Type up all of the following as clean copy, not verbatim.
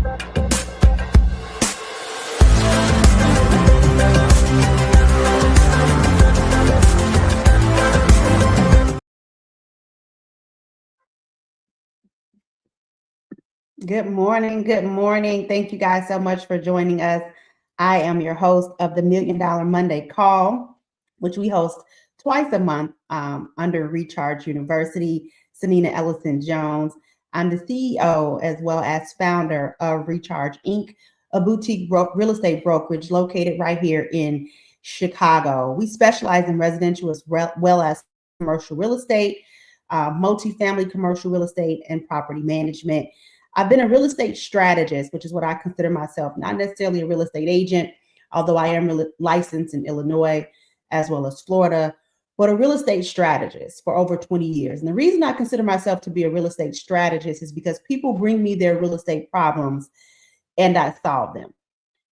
Good morning. Good morning. Thank you guys so much for joining us. I am your host of the $1 Million Monday Call, which we host twice a month under Recharge University. Sonina Ellison Jones. I'm the CEO as well as founder of Recharge Inc., a boutique real estate brokerage located right here in Chicago. We specialize in residential as well as commercial real estate, multifamily commercial real estate, and property management. I've been a real estate strategist, which is what I consider myself, not necessarily a real estate agent, although I am licensed in Illinois as well as Florida, but a real estate strategist for over 20 years. And the reason I consider myself to be a real estate strategist is because people bring me their real estate problems and I solve them.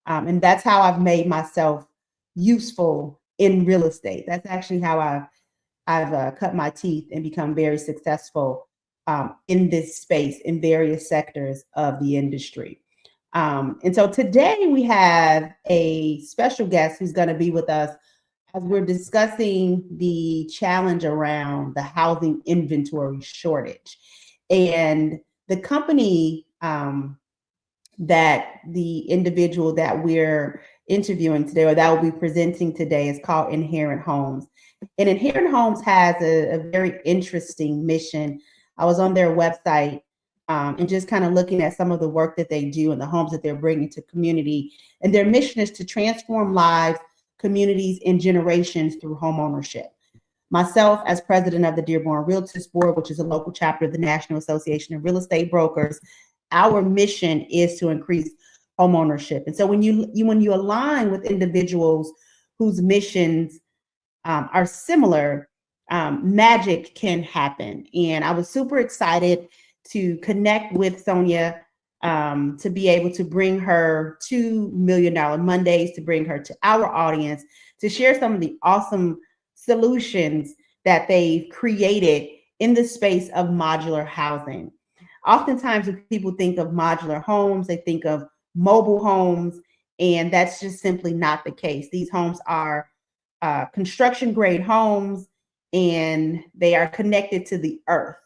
And that's how I've made myself useful in real estate. That's actually how I've cut my teeth and become very successful in this space in various sectors of the industry. And so today we have a special guest who's going to be with us as we're discussing the challenge around the housing inventory shortage. And the company that the individual that we're interviewing today, or that will be presenting today, is called Inherent Homes. And Inherent Homes has a very interesting mission. I was on their website and just kind of looking at some of the work that they do and the homes that they're bringing to community. And their mission is to transform lives, communities, and generations through home ownership. Myself, as president of the Dearborn Realtors Board, which is a local chapter of the National Association of Real Estate Brokers, our mission is to increase home ownership. And so when you align with individuals whose missions are similar, magic can happen. And I was super excited to connect with Sonia to be able to bring her $2 Million Mondays, to bring her to our audience, to share some of the awesome solutions that they've created in the space of modular housing. Oftentimes when people think of modular homes, they think of mobile homes, and that's just simply not the case. These homes are construction grade homes, and they are connected to the earth.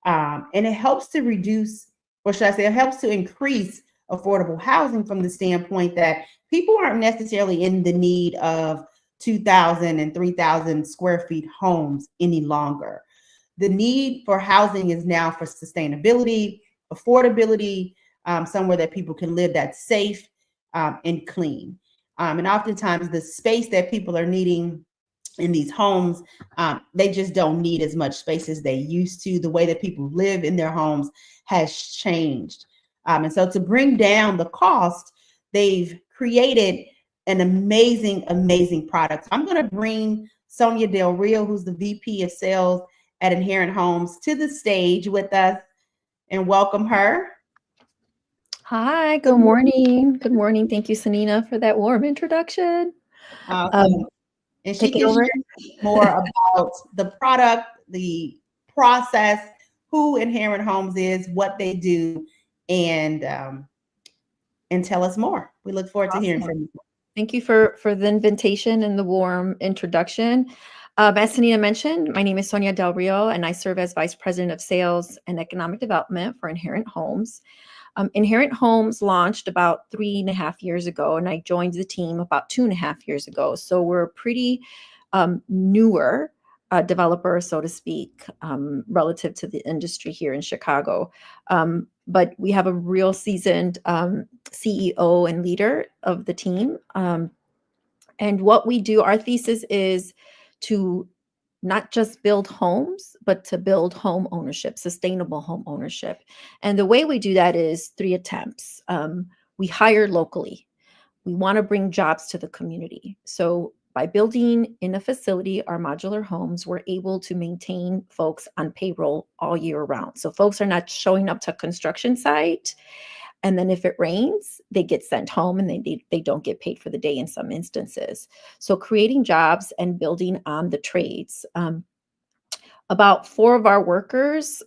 And it helps to reduce, or should I say, it helps to increase affordable housing from the standpoint that people aren't necessarily in the need of 2,000 and 3,000 square feet homes any longer. The need for housing is now for sustainability, affordability, somewhere that people can live that's safe and clean. And oftentimes the space that people are needing in these homes, they just don't need as much space as they used to. The way that people live in their homes has changed. And so to bring down the cost, they've created an amazing, amazing product. I'm going to bring Sonia Del Rio, who's the VP of Sales at Inherent Homes, to the stage with us and welcome her. Hi, good morning. Good morning. Thank you, Sonina, for that warm introduction. And she can share more about the product, the process, who Inherent Homes is, what they do, and tell us more. We look forward to hearing from you. Thank you for the invitation and the warm introduction. As Sonina mentioned, my name is Sonia Del Rio, and I serve as Vice President of Sales and Economic Development for Inherent Homes. Inherent Homes launched about 3.5 years ago, and I joined the team about 2.5 years ago. So we're a pretty newer developer, so to speak, relative to the industry here in Chicago. But we have a real seasoned CEO and leader of the team. And what we do, our thesis is to not just build homes, but to build home ownership, sustainable home ownership. And the way we do that is 3 attempts. We hire locally. We want to bring jobs to the community. So by building in a facility our modular homes, we're able to maintain folks on payroll all year round. So folks are not showing up to a construction site, and then if it rains, they get sent home and they don't get paid for the day in some instances. So creating jobs and building on the trades. About 4 of our workers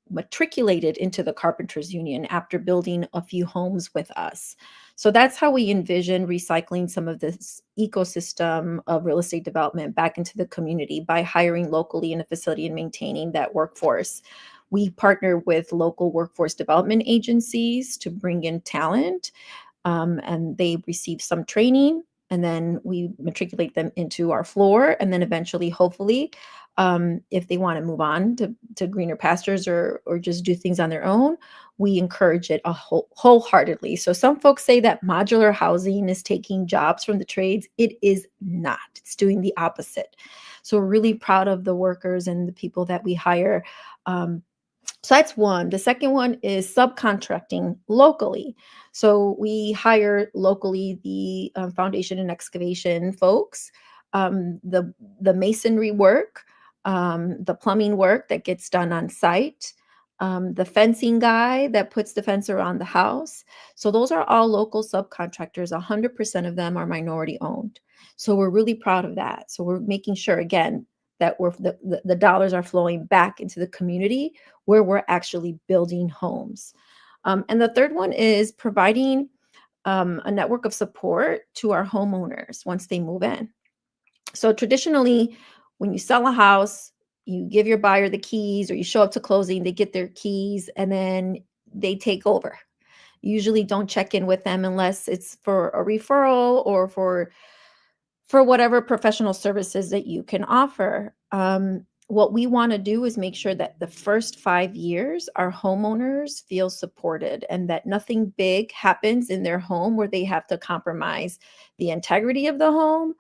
matriculated into the Carpenters Union after building a few homes with us. So that's how we envision recycling some of this ecosystem of real estate development back into the community by hiring locally in a facility and maintaining that workforce. We partner with local workforce development agencies to bring in talent, and they receive some training, and then we matriculate them into our floor, and then eventually, hopefully, if they want to move on to greener pastures or just do things on their own, we encourage it wholeheartedly. So some folks say that modular housing is taking jobs from the trades. It is not. It's doing the opposite. So we're really proud of the workers and the people that we hire. So that's one. The second one is subcontracting locally. So we hire locally the foundation and excavation folks, the masonry work, the plumbing work that gets done on site, the fencing guy that puts the fence around the house. So those are all local subcontractors. 100% of them are minority owned. So we're really proud of that. So we're making sure, again, that the dollars are flowing back into the community where we're actually building homes. And the third one is providing a network of support to our homeowners once they move in. So traditionally, when you sell a house, you give your buyer the keys, or you show up to closing, they get their keys, and then they take over. You usually don't check in with them unless it's for a referral or for whatever professional services that you can offer. What we want to do is make sure that the first 5 years, our homeowners feel supported and that nothing big happens in their home where they have to compromise the integrity of the home,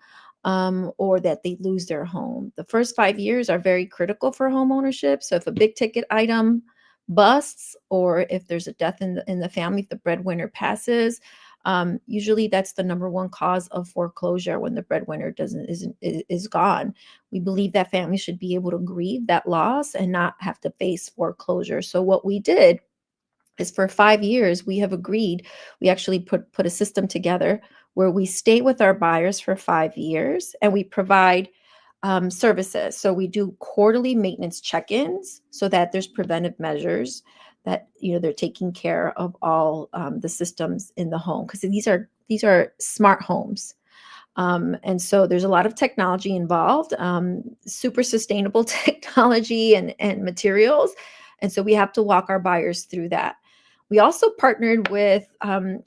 or that they lose their home. The first 5 years are very critical for home ownership. So if a big ticket item busts, or if there's a death in the family, if the breadwinner passes, usually that's the number one cause of foreclosure when the breadwinner is gone. We believe that families should be able to grieve that loss and not have to face foreclosure. So what we did is, for 5 years, we have agreed, we actually put a system together where we stay with our buyers for 5 years and we provide services. So we do quarterly maintenance check-ins so that there's preventive measures that they're taking care of all the systems in the home, because these are smart homes. And so there's a lot of technology involved, super sustainable technology and materials. And so we have to walk our buyers through that. We also partnered with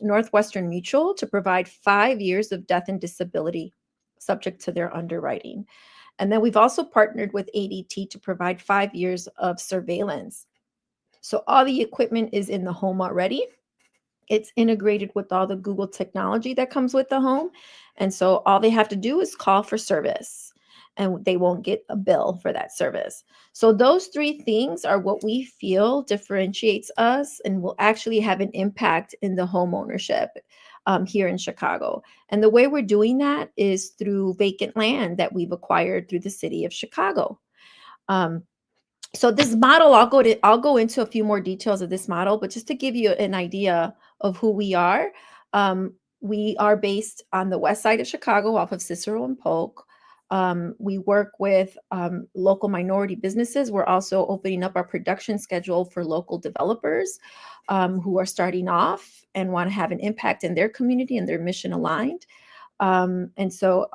Northwestern Mutual to provide 5 years of death and disability subject to their underwriting. And then we've also partnered with ADT to provide 5 years of surveillance. So all the equipment is in the home already. It's integrated with all the Google technology that comes with the home. And so all they have to do is call for service, and they won't get a bill for that service. So those 3 things are what we feel differentiates us and will actually have an impact in the home ownership here in Chicago. And the way we're doing that is through vacant land that we've acquired through the city of Chicago. So this model, I'll go into a few more details of this model, but just to give you an idea of who we are based on the west side of Chicago off of Cicero and Polk. We work with local minority businesses. We're also opening up our production schedule for local developers who are starting off and want to have an impact in their community and their mission aligned. So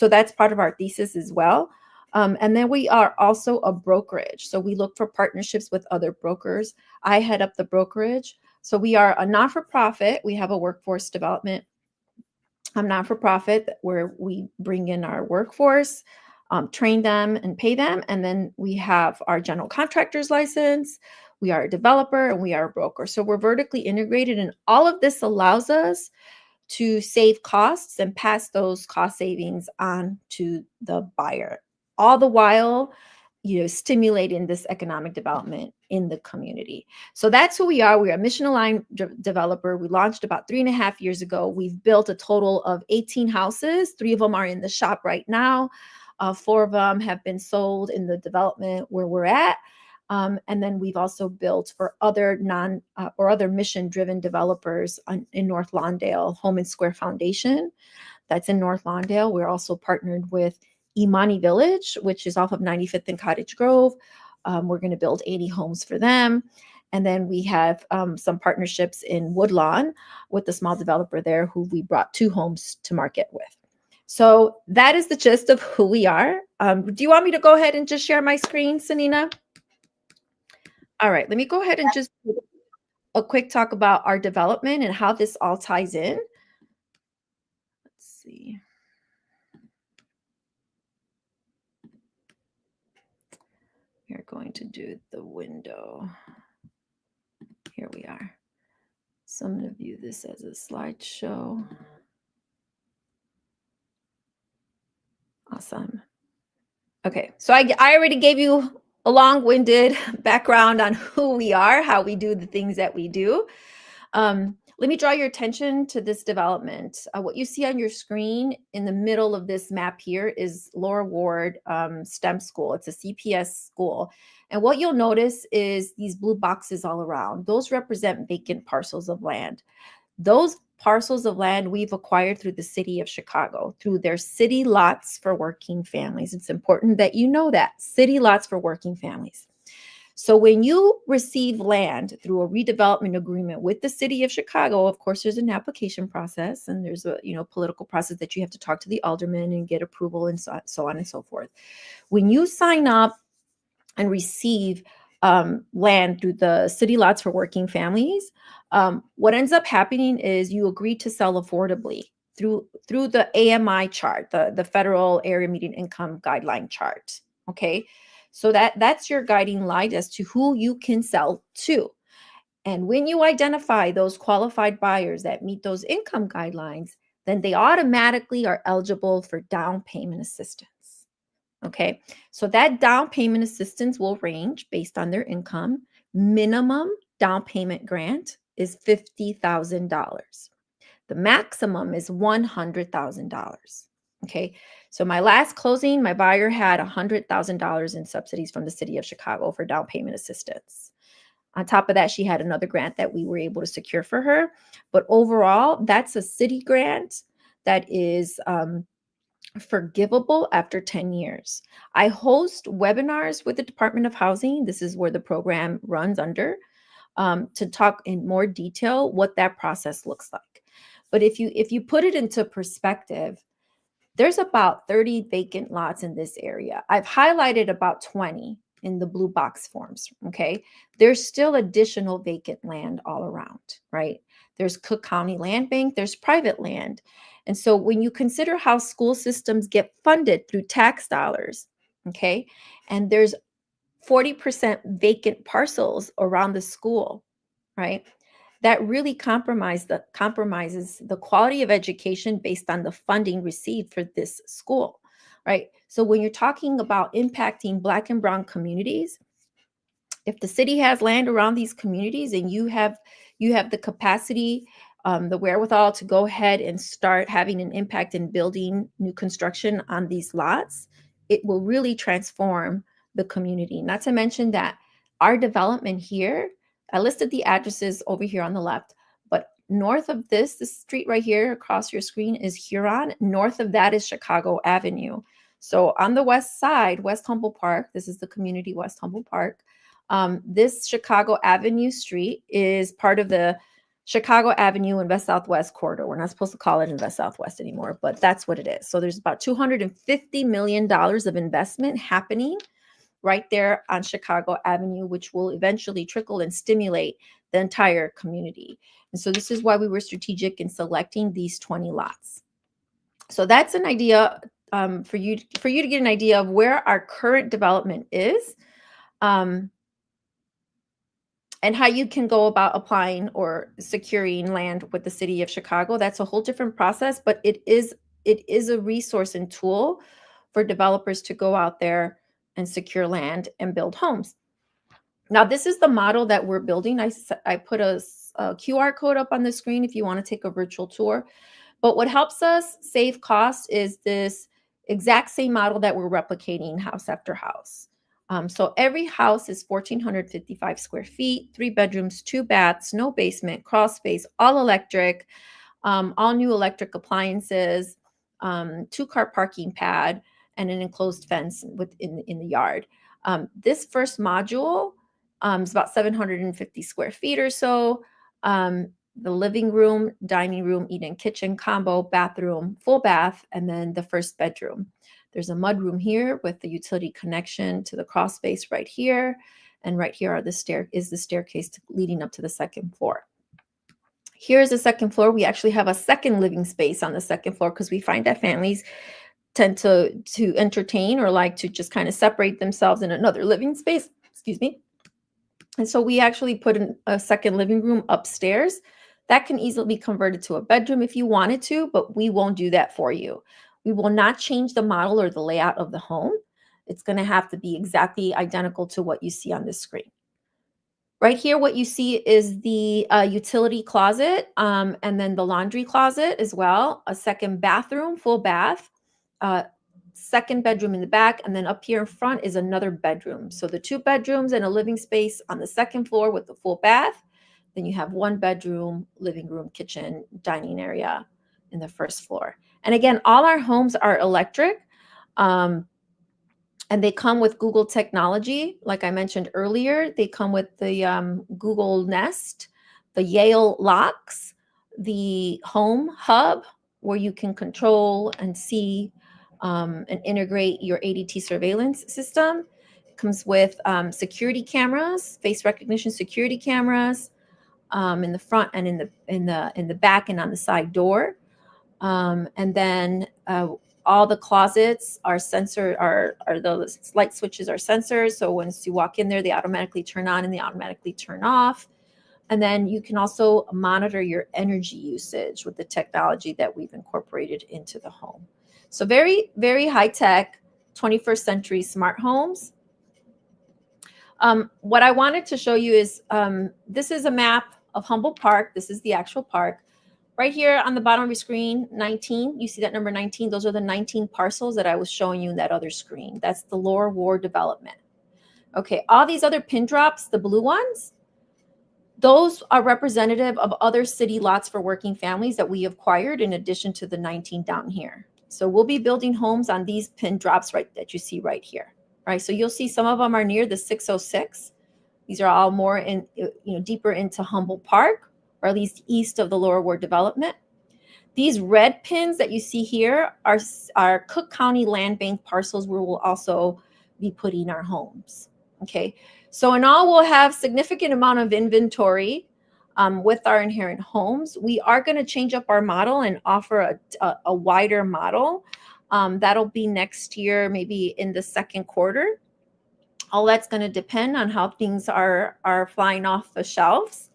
that's part of our thesis as well. And then we are also a brokerage. So we look for partnerships with other brokers. I head up the brokerage. So we are a not-for-profit. We have a workforce development not-for-profit where we bring in our workforce, train them and pay them. And then we have our general contractor's license. We are a developer and we are a broker. So we're vertically integrated, and all of this allows us to save costs and pass those cost savings on to the buyer, all the while, stimulating this economic development in the community. So that's who we are. We are a mission-aligned developer. We launched about 3.5 years ago. We've built a total of 18 houses. 3 of them are in the shop right now. 4 of them have been sold in the development where we're at. And then we've also built for other other mission-driven developers in North Lawndale, Home and Square Foundation. That's in North Lawndale. We're also partnered with Imani Village, which is off of 95th and Cottage Grove. We're going to build 80 homes for them. And then we have some partnerships in Woodlawn with the small developer there who we brought 2 homes to market with. So that is the gist of who we are. Do you want me to go ahead and just share my screen, Sanina? All right, let me go ahead and just do a quick talk about our development and how this all ties in. Let's see. We're going to do the window. Here we are. So I'm going to view this as a slideshow. Awesome. Okay, so I already gave you a long-winded background on who we are, how we do the things that we do. Let me draw your attention to this development. What you see on your screen in the middle of this map here is Laura Ward STEM School. It's a CPS school. And what you'll notice is these blue boxes all around. Those represent vacant parcels of land. Those parcels of land we've acquired through the city of Chicago, through their city lots for working families. It's important that you know that, city lots for working families. So when you receive land through a redevelopment agreement with the city of Chicago, of course, there's an application process and there's a political process that you have to talk to the alderman and get approval and so on and so forth. When you sign up and receive land through the city lots for working families, what ends up happening is you agree to sell affordably through the AMI chart, the Federal Area Median Income Guideline chart. Okay. So that's your guiding light as to who you can sell to. And when you identify those qualified buyers that meet those income guidelines, then they automatically are eligible for down payment assistance. Okay, so that down payment assistance will range based on their income. Minimum down payment grant is $50,000. The maximum is $100,000. Okay, so my last closing, my buyer had $100,000 in subsidies from the city of Chicago for down payment assistance. On top of that, she had another grant that we were able to secure for her. But overall, that's a city grant that is forgivable after 10 years. I host webinars with the Department of Housing. This is where the program runs under, to talk in more detail what that process looks like. But if you put it into perspective, there's about 30 vacant lots in this area. I've highlighted about 20 in the blue box forms, okay? There's still additional vacant land all around, right? There's Cook County Land Bank, there's private land. And so when you consider how school systems get funded through tax dollars, okay, and there's 40% vacant parcels around the school, right? That really compromises the quality of education based on the funding received for this school, right? So when you're talking about impacting Black and Brown communities, if the city has land around these communities and you have the capacity, the wherewithal to go ahead and start having an impact in building new construction on these lots, it will really transform the community. Not to mention that our development here, I listed the addresses over here on the left, but north of this street right here across your screen is Huron. North of that is Chicago Avenue. So on the west side, West Humboldt Park, this is the community West Humboldt Park. This Chicago Avenue street is part of the Chicago Avenue and West Southwest corridor. We're not supposed to call it Invest Southwest anymore, but that's what it is. So there's about $250 million of investment happening right there on Chicago Avenue, which will eventually trickle and stimulate the entire community. And so this is why we were strategic in selecting these 20 lots. So that's an idea for you to get an idea of where our current development is, and how you can go about applying or securing land with the city of Chicago. That's a whole different process, but it is a resource and tool for developers to go out there and secure land and build homes. Now, this is the model that we're building. I put a QR code up on the screen if you want to take a virtual tour. But what helps us save costs is this exact same model that we're replicating house after house. So every house is 1,455 square feet, 3 bedrooms, 2 baths, no basement, crawl space, all electric, all new electric appliances, 2-car parking pad. and an enclosed fence in the yard. This first module is about 750 square feet or so. The living room, dining room, eat-in kitchen combo, bathroom, full bath, and then the first bedroom. There's a mudroom here with the utility connection to the crawl space right here. And right here is the staircase leading up to the second floor. Here's the second floor. We actually have a second living space on the second floor because we find that families tend to entertain or like to just kind of separate themselves in another living space. Excuse me. And so we actually put in a second living room upstairs that can easily be converted to a bedroom if you wanted to, but we won't do that for you. We will not change the model or the layout of the home. It's going to have to be exactly identical to what you see on this screen. Right here, what you see is the utility closet and then the laundry closet as well, a second bathroom, full bath, second bedroom in the back, and then up here in front is another bedroom. So the 2 bedrooms and a living space on the second floor with the full bath. Then you have 1 bedroom, living room, kitchen, dining area in the first floor. And again, all our homes are electric. And they come with Google technology. Like I mentioned earlier, they come with the Google Nest, the Yale locks, the Home Hub, where you can control and see and integrate your ADT surveillance system. It comes with security cameras, face recognition security cameras in the front and in the back and on the side door. And then all the closets are the light switches are sensors. So once you walk in there, they automatically turn on and they automatically turn off. And then you can also monitor your energy usage with the technology that we've incorporated into the home. So very, very high tech, 21st century smart homes. What I wanted to show you is this is a map of Humboldt Park. This is the actual park. Right here on the bottom of your screen, 19, you see that number 19. Those are the 19 parcels that I was showing you in that other screen. That's the Lower Ward development. Okay, all these other pin drops, the blue ones, those are representative of other city lots for working families that we acquired in addition to the 19 down here. So we'll be building homes on these pin drops right that you see right here. Right, so you'll see some of them are near the 606. These are all more in, deeper into Humboldt Park, or at least east of the Lower Ward development. These red pins that you see here are Cook County Land Bank parcels where we'll also be putting our homes. Okay, so in all, we'll have significant amount of inventory with our inherent homes. We are going to change up our model and offer a wider model. That'll be next year, maybe in the second quarter. All that's going to depend on how things are flying off the shelves.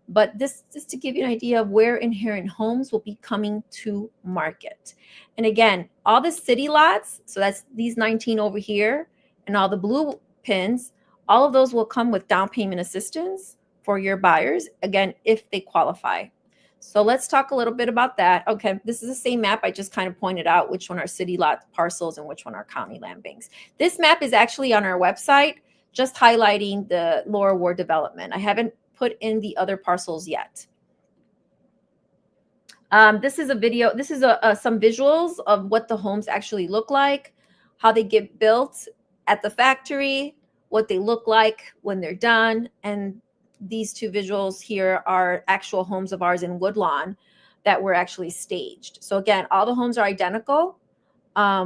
But this just to give you an idea of where inherent homes will be coming to market. And again, all the city lots, so that's these 19 over here, and all the blue pins, all of those will come with down payment assistance for your buyers, again, if they qualify. So let's talk a little bit about that. Okay, this is the same map. I just kind of pointed out which one are city lot parcels and which one are county land banks. This map is actually on our website, just highlighting the Lower Ward development. I haven't put in the other parcels yet. This is a video. This is some visuals of what the homes actually look like, how they get built at the factory, what they look like when they're done. And these 2 visuals here are actual homes of ours in Woodlawn that were actually staged. So again, all the homes are identical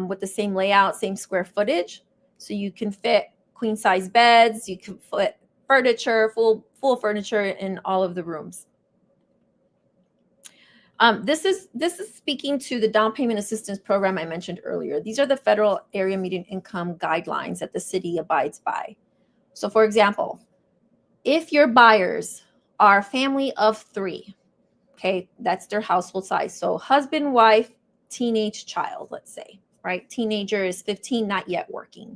with the same layout, same square footage. So you can fit queen size beds, you can fit furniture, full furniture in all of the rooms. This is speaking to the down payment assistance program I mentioned earlier. These are the federal area median income guidelines that the city abides by. So for example, if your buyers are a family of 3, okay, that's their household size. So husband, wife, teenage child, let's say, right? Teenager is 15, not yet working.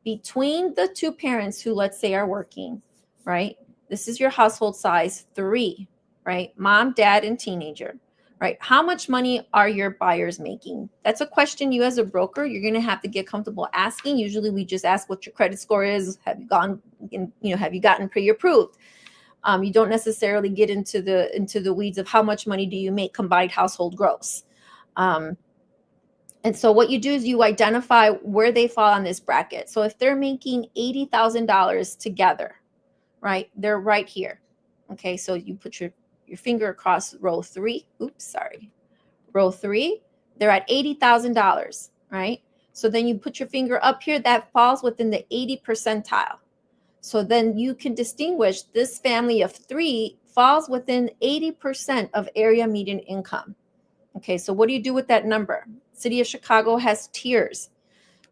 Between the 2 parents who, let's say, are working, right? This is your household size 3, right? Mom, dad, and teenager, right? How much money are your buyers making? That's a question you as a broker, you're going to have to get comfortable asking. Usually we just ask what your credit score is. Have you gotten pre-approved? You don't necessarily get into the weeds of how much money do you make combined household gross. And so what you do is you identify where they fall on this bracket. So if they're making $80,000 together, right, they're right here. Okay, so you put your finger across row 3. Oops, sorry. Row 3, they're at $80,000, right? So then you put your finger up here, that falls within the 80 percentile. So then you can distinguish this family of 3 falls within 80% of area median income. Okay, so what do you do with that number? City of Chicago has tiers,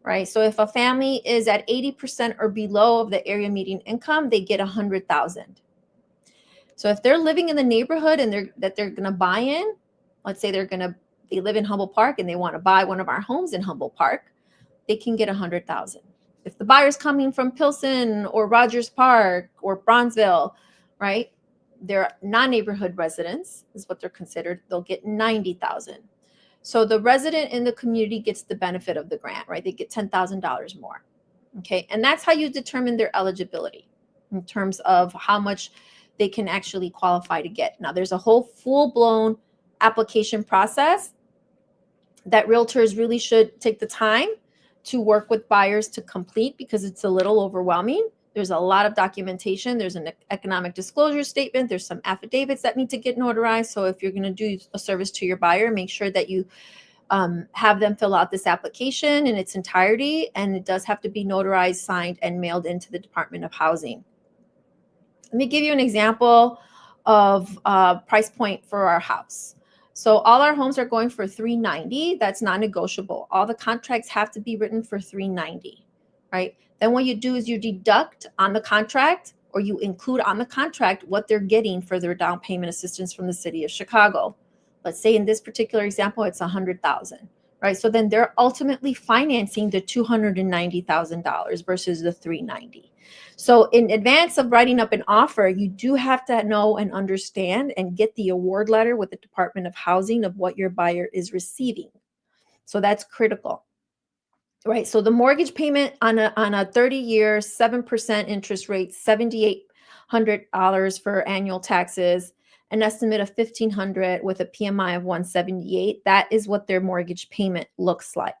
right? So if a family is at 80% or below of the area median income, they get 100,000. So if they're living in the neighborhood and they're going to buy in, let's say they live in Humboldt Park and they want to buy one of our homes in Humboldt Park, they can get 100,000. If the buyer's coming from Pilsen or Rogers Park or Bronzeville, right? They're non-neighborhood residents is what they're considered. They'll get 90,000. So the resident in the community gets the benefit of the grant, right? They get $10,000 more. Okay. And that's how you determine their eligibility in terms of how much they can actually qualify to get. Now, there's a whole full-blown application process that realtors really should take the time to work with buyers to complete because it's a little overwhelming. There's a lot of documentation. There's an economic disclosure statement. There's some affidavits that need to get notarized. So if you're going to do a service to your buyer, make sure that you have them fill out this application in its entirety. And it does have to be notarized, signed, and mailed into the Department of Housing. Let me give you an example of price point for our house. So all our homes are going for $390. That's non-negotiable. All the contracts have to be written for $390, right? Then what you do is you deduct on the contract or you include on the contract what they're getting for their down payment assistance from the City of Chicago. Let's say in this particular example, it's $100,000, right? So then they're ultimately financing the $290,000 versus the $390. So in advance of writing up an offer, you do have to know and understand and get the award letter with the Department of Housing of what your buyer is receiving. So that's critical, right? So the mortgage payment on a 30-year, 7% interest rate, $7,800 for annual taxes, an estimate of $1,500 with a PMI of 178. That is what their mortgage payment looks like.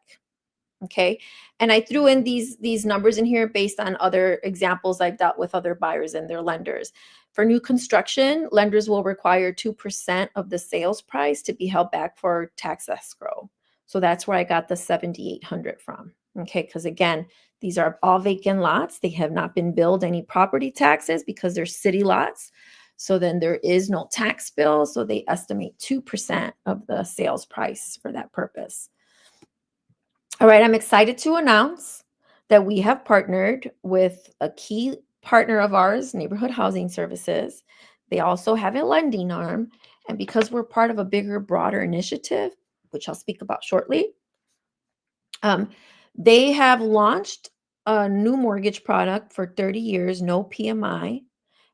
Okay. And I threw in these numbers in here based on other examples I've dealt with other buyers and their lenders. For new construction, lenders will require 2% of the sales price to be held back for tax escrow. So that's where I got the 7,800 from. Okay. Because again, these are all vacant lots. They have not been billed any property taxes because they're city lots. So then there is no tax bill. So they estimate 2% of the sales price for that purpose. All right, I'm excited to announce that we have partnered with a key partner of ours, Neighborhood Housing Services. They also have a lending arm. And because we're part of a bigger, broader initiative, which I'll speak about shortly, they have launched a new mortgage product for 30 years, no PMI,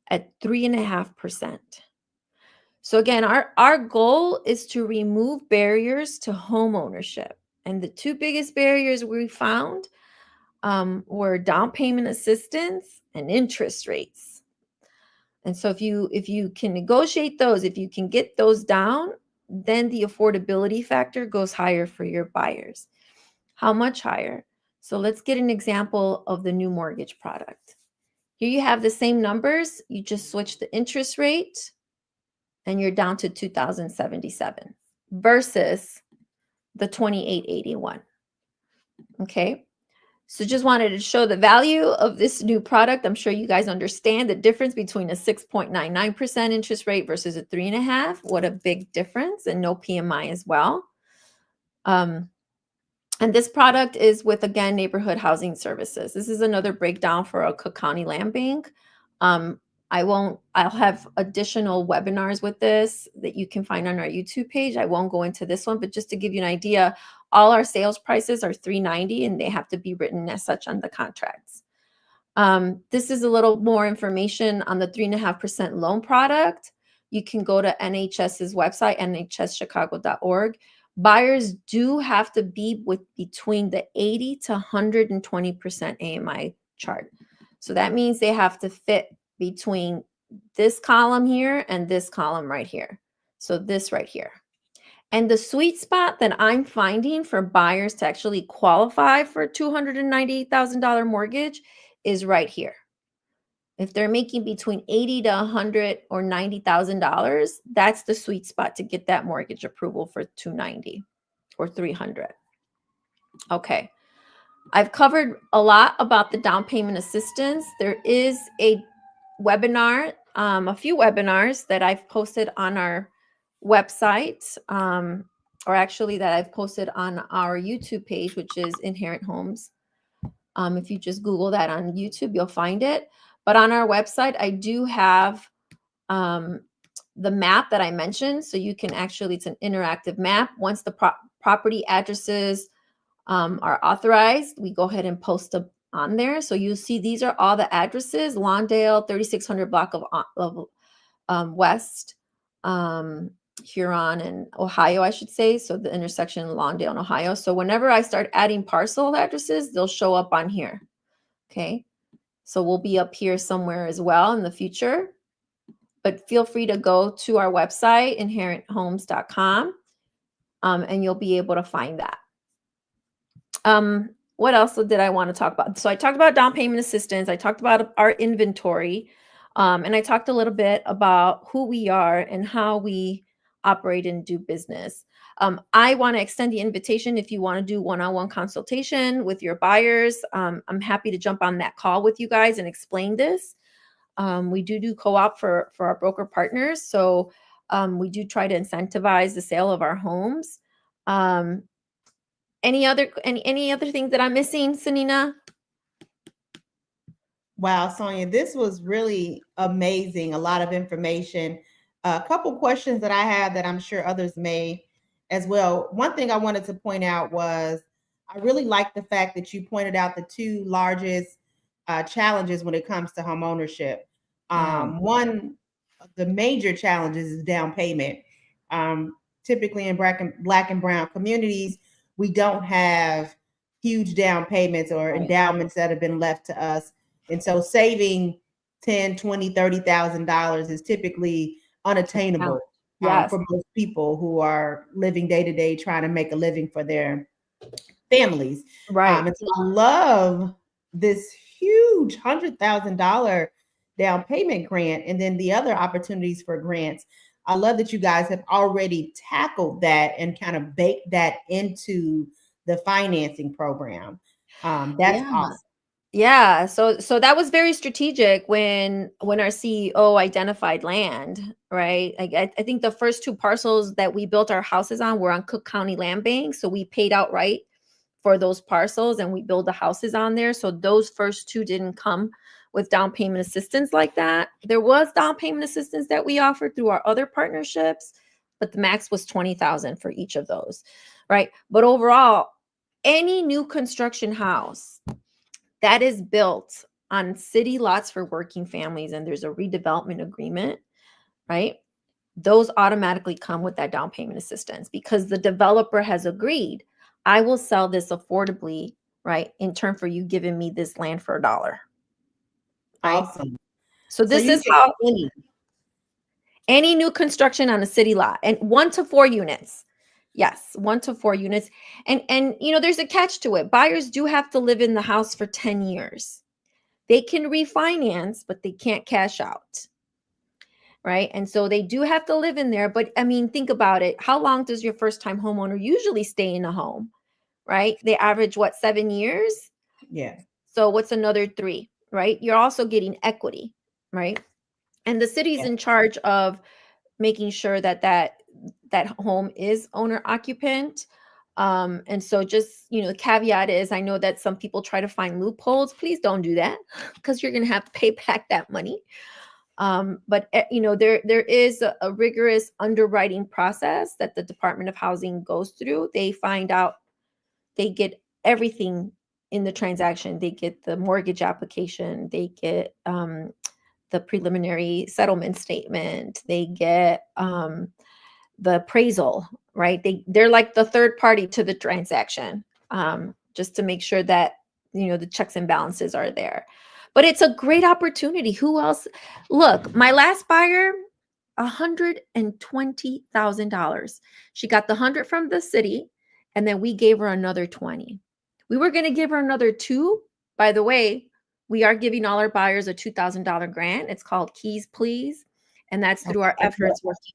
at 3.5%. So again, our goal is to remove barriers to home ownership. And the two biggest barriers we found were down payment assistance and interest rates. And so if you can negotiate those, if you can get those down, then the affordability factor goes higher for your buyers. How much higher? So let's get an example of the new mortgage product. Here you have the same numbers. You just switch the interest rate and you're down to $2,077 versus the $2,881. Okay. So just wanted to show the value of this new product. I'm sure you guys understand the difference between a 6.99% interest rate versus a 3.5%. What a big difference, and no PMI as well. And this product is with, again, Neighborhood Housing Services. This is another breakdown for a Cook County Land Bank. I'll have additional webinars with this that you can find on our YouTube page. I won't go into this one, but just to give you an idea, all our sales prices are $390 and they have to be written as such on the contracts. This is a little more information on the 3.5% loan product. You can go to NHS's website, nhschicago.org. Buyers do have to be between the 80 to 120% AMI chart. So that means they have to fit between this column here and this column right here. So this right here. And the sweet spot that I'm finding for buyers to actually qualify for a $298,000 mortgage is right here. If they're making between 80 to 100 or $90,000, that's the sweet spot to get that mortgage approval for 290 or 300. Okay. I've covered a lot about the down payment assistance. There is a webinar, a few webinars that I've posted on our website, or actually that I've posted on our YouTube page, which is Inherent Homes. If you just Google that on YouTube, you'll find it. But on our website, I do have the map that I mentioned. So you can actually, it's an interactive map. Once the property addresses are authorized, we go ahead and post them on there. So you'll see these are all the addresses: Lawndale, 3600 block of West, Huron and Ohio, I should say. So the intersection Lawndale and Ohio. So whenever I start adding parcel addresses, they'll show up on here. Okay. So we'll be up here somewhere as well in the future. But feel free to go to our website, inherenthomes.com, and you'll be able to find that. What else did I want to talk about? So I talked about down payment assistance. I talked about our inventory. And I talked a little bit about who we are and how we operate and do business. I want to extend the invitation if you want to do one-on-one consultation with your buyers. I'm happy to jump on that call with you guys and explain this. We do co-op for our broker partners. So we do try to incentivize the sale of our homes. Any other things that I'm missing, Sanina? Wow, Sonia, this was really amazing. A lot of information. A couple questions that I have that I'm sure others may as well. One thing I wanted to point out was I really like the fact that you pointed out the two largest challenges when it comes to home ownership. One of the major challenges is down payment. Typically in black and brown communities, we don't have huge down payments or endowments that have been left to us. And so saving $10,000, $20,000, $30,000 is typically unattainable for most people who are living day to day trying to make a living for their families. Right. And so I love this huge $100,000 down payment grant, and then the other opportunities for grants. I love that you guys have already tackled that and kind of baked that into the financing program. That's awesome. Yeah, so that was very strategic when our CEO identified land, right? I think the first two parcels that we built our houses on were on Cook County Land Bank, so we paid outright for those parcels and we build the houses on there. So those first two didn't come with down payment assistance like that. There was down payment assistance that we offered through our other partnerships, but the max was $20,000 for each of those, right? But overall, any new construction house that is built on city lots for working families and there's a redevelopment agreement, right? Those automatically come with that down payment assistance because the developer has agreed, I will sell this affordably, right? In turn for you giving me this land for $1. Right? Awesome. So this is how any new construction on a city lot and 1 to 4 units. Yes, 1 to 4 units. And you know, there's a catch to it. Buyers do have to live in the house for 10 years. They can refinance, but they can't cash out. Right? And so they do have to live in there, but I mean, think about it. How long does your first-time homeowner usually stay in a home? Right? They average what, 7 years? Yeah. So what's another 3, right? You're also getting equity, right? And the city's in charge of making sure that home is owner occupant. And so just, you know, the caveat is, I know that some people try to find loopholes. Please don't do that because you're going to have to pay back that money. But you know, there is a rigorous underwriting process that the Department of Housing goes through. They find out, they get everything in the transaction. They get the mortgage application. They get the preliminary settlement statement. They get the appraisal, right? They're like the third party to the transaction, just to make sure that, you know, the checks and balances are there. But it's a great opportunity. Who else? Look, my last buyer, $120,000. She got the 100 from the city, and then we gave her another 20. We were going to give her another 2. By the way, we are giving all our buyers a $2,000 grant. It's called Keys Please, and that's through our efforts working.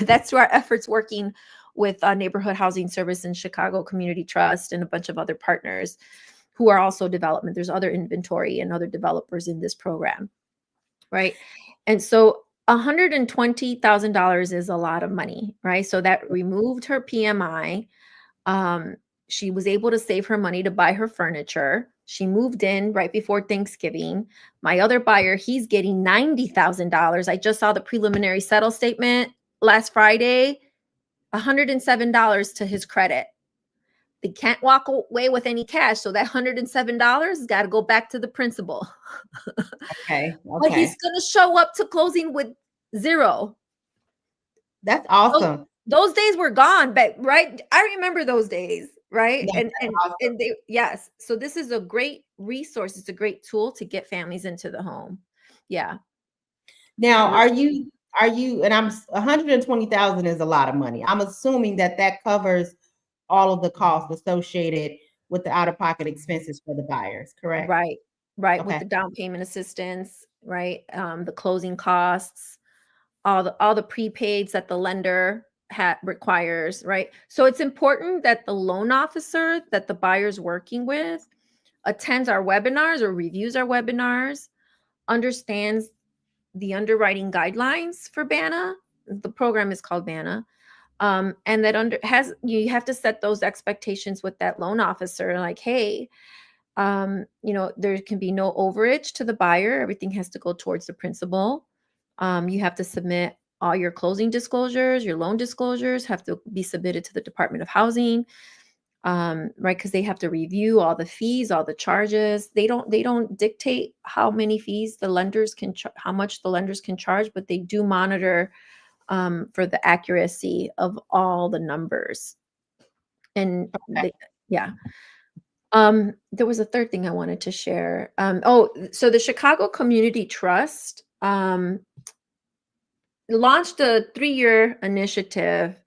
That's through our efforts working with Neighborhood Housing Service and Chicago Community Trust and a bunch of other partners who are also development. There's other inventory and other developers in this program, right? And so $120,000 is a lot of money, right? So that removed her PMI. She was able to save her money to buy her furniture. She moved in right before Thanksgiving. My other buyer, he's getting $90,000. I just saw the preliminary settle statement last Friday, $107 to his credit. They can't walk away with any cash. So that $107 has got to go back to the principal. Okay. But he's going to show up to closing with 0. That's awesome. Those days were gone, but right. I remember those days, right? That's awesome. And they, yes. So this is a great resource. It's a great tool to get families into the home. Yeah. Now, are you, and I'm 120,000 is a lot of money. I'm assuming that covers all of the costs associated with the out-of-pocket expenses for the buyers, correct? Right. Okay. With the down payment assistance, right? The closing costs, all the prepaids that the lender requires, right? So it's important that the loan officer that the buyer's working with attends our webinars or reviews our webinars, understands the underwriting guidelines for BANA. The program is called BANA. And that you have to set those expectations with that loan officer, like, hey, there can be no overage to the buyer. Everything has to go towards the principal. You have to submit all your closing disclosures, your loan disclosures have to be submitted to the Department of Housing, right? Because they have to review all the fees, all the charges. They don't dictate how many fees the lenders can, how much the lenders can charge, but they do monitor for the accuracy of all the numbers. And yeah. There was a third thing I wanted to share. So the Chicago Community Trust launched a 3-year initiative.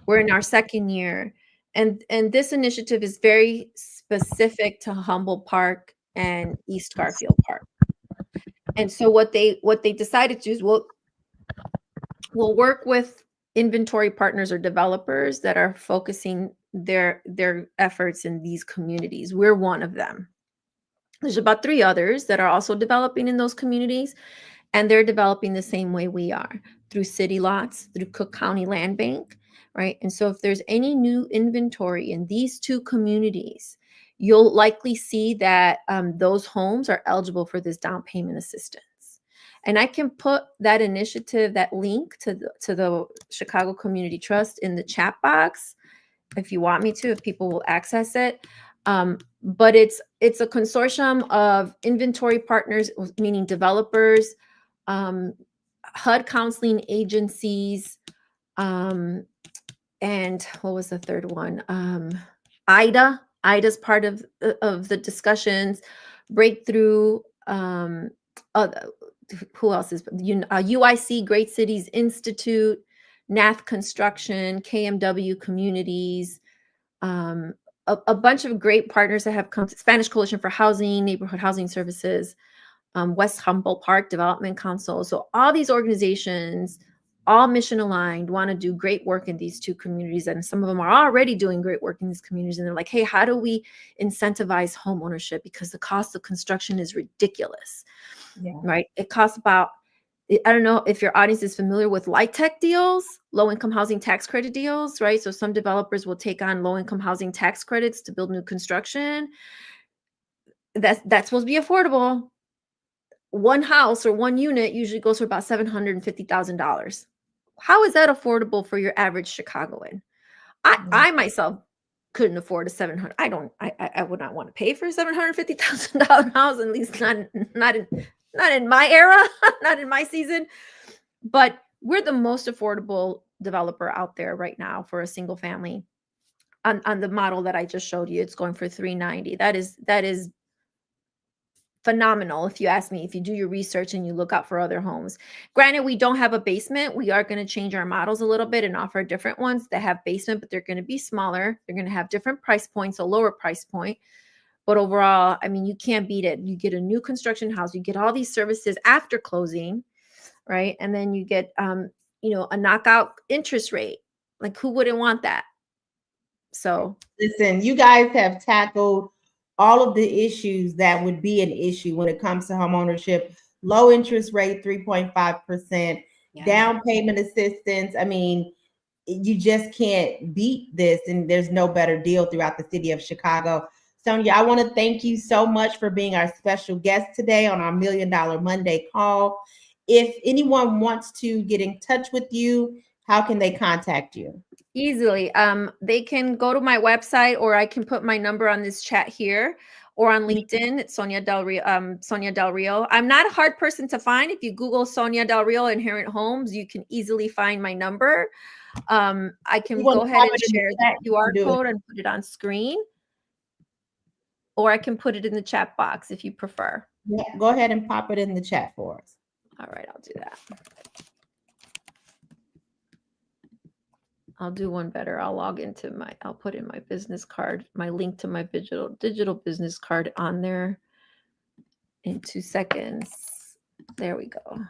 We're in our 2nd year, and this initiative is very specific to Humboldt Park and East Garfield Park. And so what they decided to do is we'll work with inventory partners or developers that are focusing their efforts in these communities. We're one of them. There's about 3 others that are also developing in those communities, and they're developing the same way we are, through city lots, through Cook County Land Bank, right? And so if there's any new inventory in these 2 communities, you'll likely see that those homes are eligible for this down payment assistance. And I can put that initiative, that link to the Chicago Community Trust in the chat box if you want me to, if people will access it. But it's a consortium of inventory partners, meaning developers, HUD counseling agencies, and what was the third one? IDA's part of the discussions. Breakthrough. Who else is UIC, Great Cities Institute, NATH Construction, KMW Communities, a bunch of great partners that have come to Spanish Coalition for Housing, Neighborhood Housing Services, West Humboldt Park Development Council. So all these organizations, all mission aligned, want to do great work in these 2 communities. And some of them are already doing great work in these communities. And they're like, hey, how do we incentivize home ownership? Because the cost of construction is ridiculous, right? It costs about, I don't know if your audience is familiar with LIHTC deals, low-income housing tax credit deals, right? So some developers will take on low-income housing tax credits to build new construction. That's supposed to be affordable. One house or one unit usually goes for about $750,000. How is that affordable for your average Chicagoan? I myself couldn't afford a $700. I would not want to pay for a $750,000 house, at least not in my era, not in my season. But we're the most affordable developer out there right now for a single family. On the model that I just showed you, it's going for $390. That is phenomenal, if you ask me, if you do your research and you look out for other homes. Granted, we don't have a basement. We are going to change our models a little bit and offer different ones that have basement, but they're going to be smaller. They're going to have different price points, a lower price point. But overall, I mean, you can't beat it. You get a new construction house, you get all these services after closing, right? And then you get, a knockout interest rate. Like, who wouldn't want that? So listen, you guys have tackled all of the issues that would be an issue when it comes to home ownership. Low interest rate, 3.5%, down payment assistance. I mean, you just can't beat this, and there's no better deal throughout the city of Chicago. Sonia, I want to thank you so much for being our special guest today on our $1 Million Monday call. If anyone wants to get in touch with you, how can they contact you? Easily. They can go to my website, or I can put my number on this chat here, or on LinkedIn. It's Sonia Del Rio. Sonia Del Rio. I'm not a hard person to find. If you Google Sonia Del Rio Inherent Homes, you can easily find my number. I can go ahead and share the QR code and put it on screen, or I can put it in the chat box if you prefer. Yeah, go ahead and pop it in the chat for us. All right, I'll do that. I'll do one better. I'll put in my business card, my link to my digital business card on there in 2 seconds. There we go.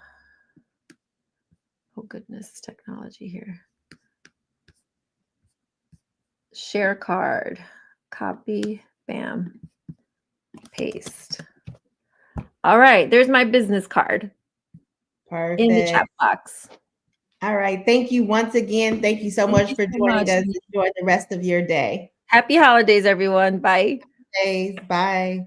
Oh goodness, technology here. Share card, copy, bam, paste. All right, there's my business card. Perfect. In the chat box. All right. Thank you once again. Thank you so much for joining us. Enjoy the rest of your day. Happy holidays, everyone. Bye. Bye.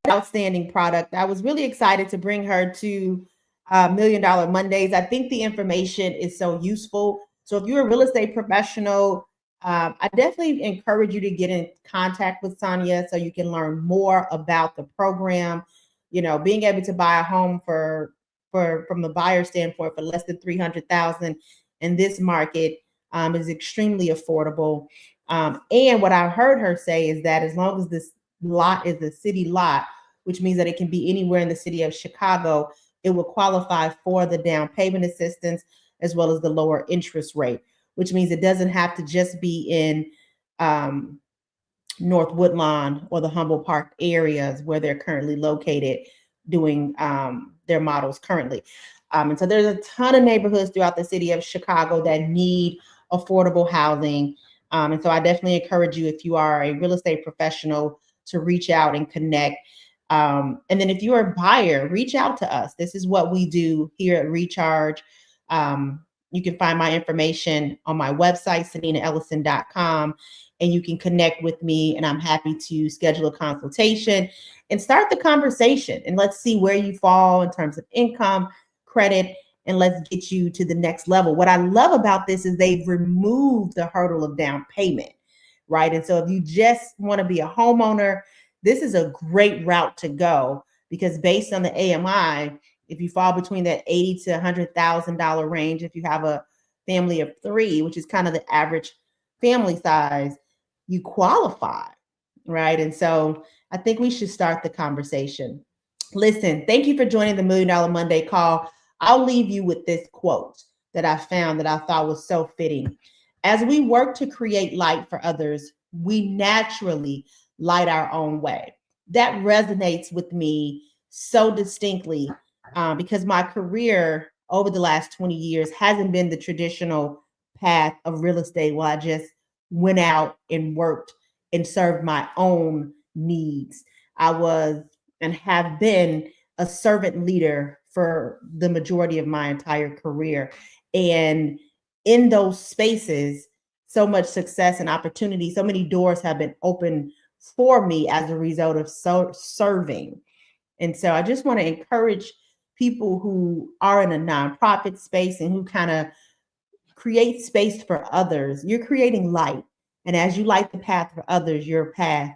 Outstanding product. I was really excited to bring her to $1 Million Mondays. I think the information is so useful. So if you're a real estate professional, I definitely encourage you to get in contact with Sonia so you can learn more about the program. You know, being able to buy a home from the buyer standpoint for less than $300,000 in this market is extremely affordable. And what I heard her say is that as long as this lot is a city lot, which means that it can be anywhere in the city of Chicago, it will qualify for the down payment assistance as well as the lower interest rate, which means it doesn't have to just be in North Woodlawn or the Humboldt Park areas where they're currently located doing their models currently. And so there's a ton of neighborhoods throughout the city of Chicago that need affordable housing. And so I definitely encourage you, if you are a real estate professional, to reach out and connect. And then if you're a buyer, reach out to us. This is what we do here at Recharge. You can find my information on my website, saninaellison.com, and you can connect with me, and I'm happy to schedule a consultation and start the conversation. And let's see where you fall in terms of income, credit, and let's get you to the next level. What I love about this is they've removed the hurdle of down payment, right? And so if you just want to be a homeowner, this is a great route to go, because based on the AMI, if you fall between that $80,000 to $100,000 range, if you have a family of 3, which is kind of the average family size, you qualify, right? And so I think we should start the conversation. Listen, thank you for joining the $1 Million Monday call. I'll leave you with this quote that I found that I thought was so fitting. As we work to create light for others, we naturally light our own way. That resonates with me so distinctly because my career over the last 20 years hasn't been the traditional path of real estate where I just went out and worked and served my own needs. I was and have been a servant leader for the majority of my entire career. And in those spaces, so much success and opportunity, so many doors have been opened for me as a result of serving. And so I just want to encourage people who are in a nonprofit space and who kind of create space for others. You're creating light. And as you light the path for others, your path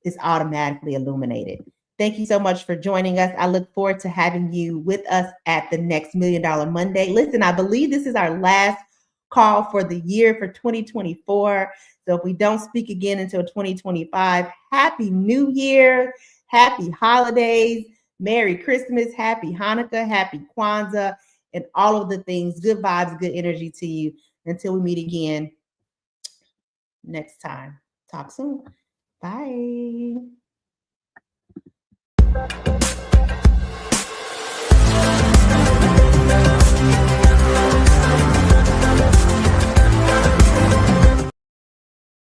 is automatically illuminated. Thank you so much for joining us. I look forward to having you with us at the next $1 Million Monday. Listen, I believe this is our last call for the year for 2024. So if we don't speak again until 2025, Happy New Year, Happy Holidays, Merry Christmas, Happy Hanukkah, Happy Kwanzaa, and all of the things. Good vibes, good energy to you. Until we meet again next time. Talk soon. Bye.